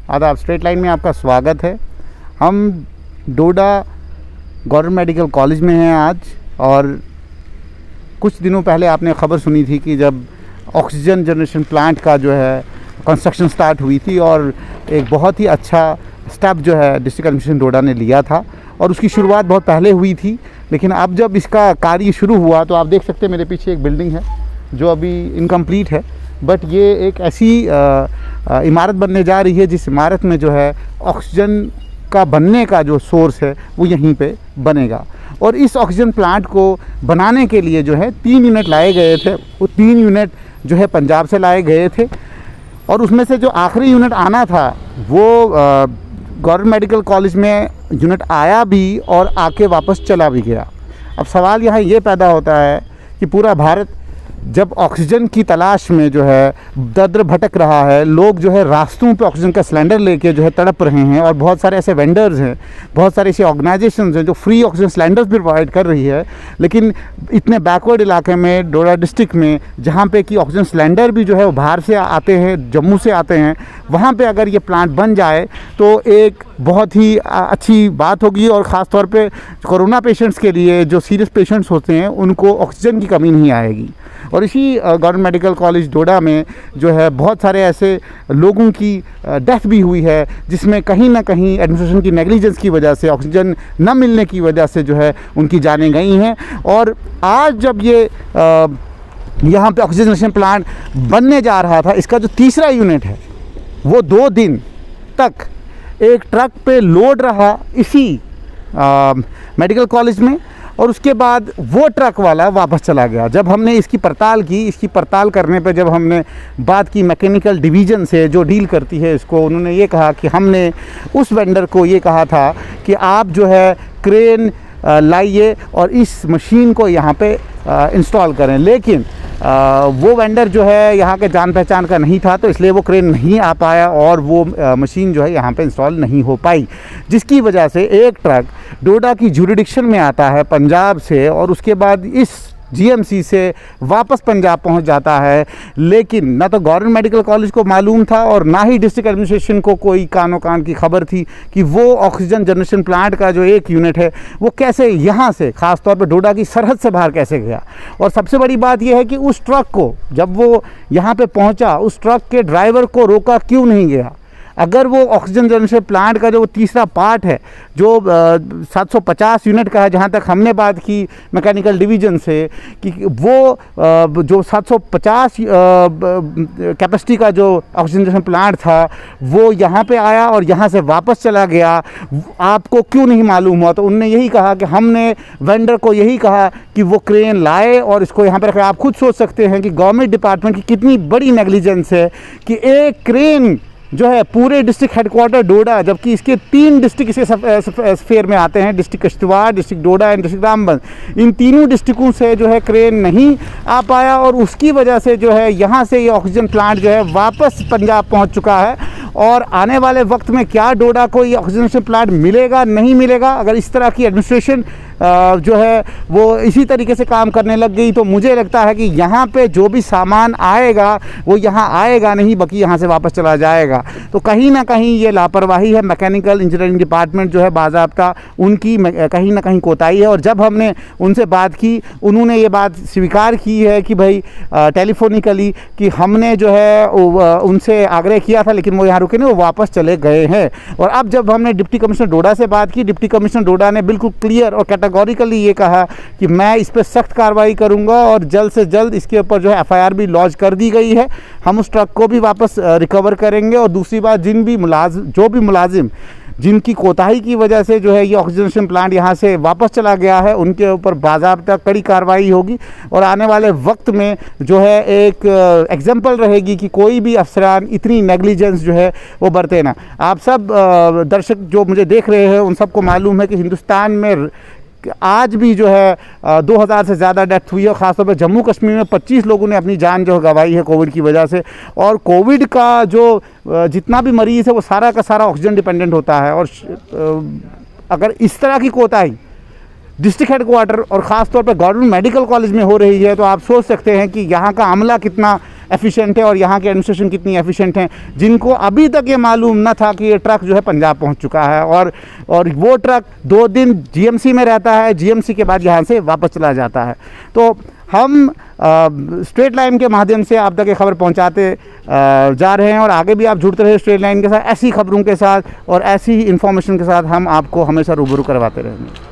आदाब। Straight line में आपका स्वागत है। हम डोडा गवर्नमेंट मेडिकल कॉलेज में हैं आज, और कुछ दिनों पहले आपने ख़बर सुनी थी कि जब ऑक्सीजन जनरेशन प्लांट का जो है कंस्ट्रक्शन स्टार्ट हुई थी, और एक बहुत ही अच्छा स्टेप जो है डिस्ट्रिक्ट एडमिनिस्ट्रेशन डोडा ने लिया था, और उसकी शुरुआत बहुत पहले हुई थी। लेकिन अब जब इसका कार्य शुरू हुआ तो आप देख सकते हैं मेरे पीछे एक बिल्डिंग है जो अभी इनकम्प्लीट है, बट ये एक ऐसी इमारत बनने जा रही है जिस इमारत में जो है ऑक्सीजन का बनने का जो सोर्स है वो यहीं पे बनेगा। और इस ऑक्सीजन प्लांट को बनाने के लिए जो है 3 यूनिट लाए गए थे। वो 3 यूनिट जो है पंजाब से लाए गए थे, और उसमें से जो आखिरी यूनिट आना था वो गवर्नमेंट मेडिकल कॉलेज में यूनिट आया भी और आके वापस चला भी गया। अब सवाल यहाँ ये पैदा होता है कि पूरा भारत जब ऑक्सीजन की तलाश में जो है दर भटक रहा है, लोग जो है रास्तों पे ऑक्सीजन का सिलेंडर लेके जो है तड़प रहे हैं, और बहुत सारे ऐसे वेंडर्स हैं, बहुत सारे ऐसे ऑर्गेनाइजेशंस हैं जो फ्री ऑक्सीजन सिलेंडर्स भी प्रोवाइड कर रही है। लेकिन इतने बैकवर्ड इलाके में, डोडा डिस्ट्रिक्ट में, जहाँ पे कि ऑक्सीजन सिलेंडर भी जो है वो बाहर से आते हैं, जम्मू से आते हैं, वहाँ पे अगर ये प्लांट बन जाए तो एक बहुत ही अच्छी बात होगी। और ख़ास तौर पे कोरोना पेशेंट्स के लिए, जो सीरियस पेशेंट्स होते हैं, उनको ऑक्सीजन की कमी नहीं आएगी। और इसी गवर्नमेंट मेडिकल कॉलेज डोडा में जो है बहुत सारे ऐसे लोगों की डेथ भी हुई है, जिसमें कहीं ना कहीं एडमिनिस्ट्रेशन की नेग्लिजेंस की वजह से, ऑक्सीजन न मिलने की वजह से जो है उनकी जानें गई हैं। और आज जब ये यहाँ पे ऑक्सीजन जनरेशन प्लांट बनने जा रहा था, इसका जो तीसरा यूनिट है वो 2 दिन तक एक ट्रक पे लोड रहा इसी मेडिकल कॉलेज में, और उसके बाद वो ट्रक वाला वापस चला गया। जब हमने इसकी पड़ताल की, इसकी पड़ताल करने पे जब हमने बात की मैकेनिकल डिवीज़न से जो डील करती है इसको, उन्होंने ये कहा कि हमने उस वेंडर को ये कहा था कि आप जो है क्रेन लाइए और इस मशीन को यहाँ पे इंस्टॉल करें। लेकिन वो वेंडर जो है यहाँ के जान पहचान का नहीं था, तो इसलिए वो क्रेन नहीं आ पाया और वो मशीन जो है यहाँ पे इंस्टॉल नहीं हो पाई, जिसकी वजह से एक ट्रक डोडा की जुरिडिक्शन में आता है पंजाब से, और उसके बाद इस जीएमसी से वापस पंजाब पहुंच जाता है। लेकिन ना तो गवर्नमेंट मेडिकल कॉलेज को मालूम था और ना ही डिस्ट्रिक्ट एडमिनिस्ट्रेशन को कोई कानो कान की खबर थी कि वो ऑक्सीजन जनरेशन प्लांट का जो एक यूनिट है वो कैसे यहाँ से, ख़ास तौर पर डोडा की सरहद से बाहर कैसे गया। और सबसे बड़ी बात यह है कि उस ट्रक को जब वो यहाँ पे पहुँचा, उस ट्रक के ड्राइवर को रोका क्यों नहीं गया। अगर वो ऑक्सीजन जनरेशन प्लांट का जो तीसरा पार्ट है, जो 750 यूनिट का है, जहाँ तक हमने बात की मैकेनिकल डिवीज़न से, कि वो जो 750 कैपेसिटी का जो ऑक्सीजन जनरेशन प्लांट था वो यहाँ पे आया और यहाँ से वापस चला गया, आपको क्यों नहीं मालूम हुआ। तो उनने यही कहा कि हमने वेंडर को यही कहा कि वो क्रेन लाए और इसको यहाँ पर रखे। आप खुद सोच सकते हैं कि गवर्नमेंट डिपार्टमेंट की कितनी बड़ी नेग्लिजेंस है कि एक क्रेन जो है पूरे डिस्ट्रिक्ट हेडक्वार्टर डोडा, जबकि इसके 3 डिस्ट्रिक्ट इसके स्फेयर में आते हैं, district Kishtwar, district Doda and district Ramban, इन तीनों डिस्ट्रिक्टों से जो है क्रेन नहीं आ पाया, और उसकी वजह से जो है यहाँ से ये ऑक्सीजन प्लांट जो है वापस पंजाब पहुँच चुका है। और आने वाले वक्त में क्या डोडा को ये ऑक्सीजन प्लांट मिलेगा नहीं मिलेगा, अगर इस तरह की एडमिनिस्ट्रेशन जो है वो इसी तरीके से काम करने लग गई, तो मुझे लगता है कि यहाँ पे जो भी सामान आएगा वो यहाँ आएगा नहीं, बल्कि यहाँ से वापस चला जाएगा। तो कहीं ना कहीं ये लापरवाही है। मैकेनिकल इंजीनियरिंग डिपार्टमेंट जो है बाज़ाब्ता उनकी कहीं ना कहीं कोताही है। और जब हमने उनसे बात की, उन्होंने ये बात स्वीकार की है कि भाई टेलीफोनिकली कि हमने जो है उनसे आग्रह किया था, लेकिन वो यहाँ रुके नहीं, वो वापस चले गए हैं। और अब जब हमने डिप्टी कमिश्नर डोडा से बात की, डिप्टी कमिश्नर डोडा ने बिल्कुल क्लियर और कैटेगोरिकली ये कहा कि मैं इस पर सख्त कार्रवाई करूंगा, और जल्द से जल्द इसके ऊपर जो है एफआईआर भी लॉन्च कर दी गई है। हम उस ट्रक को भी वापस रिकवर करेंगे। और दूसरी बात, जो भी मुलाजिम जिनकी कोताही की वजह से जो है ये ऑक्सीजनेशन प्लांट यहाँ से वापस चला गया है, उनके ऊपर बाज़ाब्ता कड़ी कार्रवाई होगी। और आने वाले वक्त में जो है एक एग्जाम्पल रहेगी कि कोई भी अफसरान इतनी नेग्लिजेंस जो है वो बरते ना। आप सब दर्शक जो मुझे देख रहे हैं उन सबको मालूम है कि हिंदुस्तान में आज भी जो है 2000 से ज़्यादा डेथ हुई है। ख़ासतौर पर जम्मू कश्मीर में 25 लोगों ने अपनी जान जो गंवाई है कोविड की वजह से। और कोविड का जो जितना भी मरीज़ है वो सारा का सारा ऑक्सीजन डिपेंडेंट होता है। और अगर इस तरह की कोताही डिस्ट्रिक्ट हेडक्वार्टर और ख़ास तौर पर गवर्नमेंट मेडिकल कॉलेज में हो रही है, तो आप सोच सकते हैं कि यहाँ का अमला कितना एफिशिएंट है और यहाँ की एडमिनिस्ट्रेशन कितनी एफिशिएंट है, जिनको अभी तक ये मालूम न था कि ये ट्रक जो है पंजाब पहुँच चुका है और वो ट्रक 2 दिन जीएमसी में रहता है, जीएमसी के बाद यहाँ से वापस चला जाता है। तो हम स्ट्रेट लाइन के माध्यम से आप तक ये खबर पहुंचाते जा रहे हैं और आगे भी आप जुड़ते रहे स्ट्रेट लाइन के साथ, ऐसी खबरों के साथ और ऐसी ही इन्फॉर्मेशन के साथ हम आपको हमेशा रूबरू करवाते रहेंगे।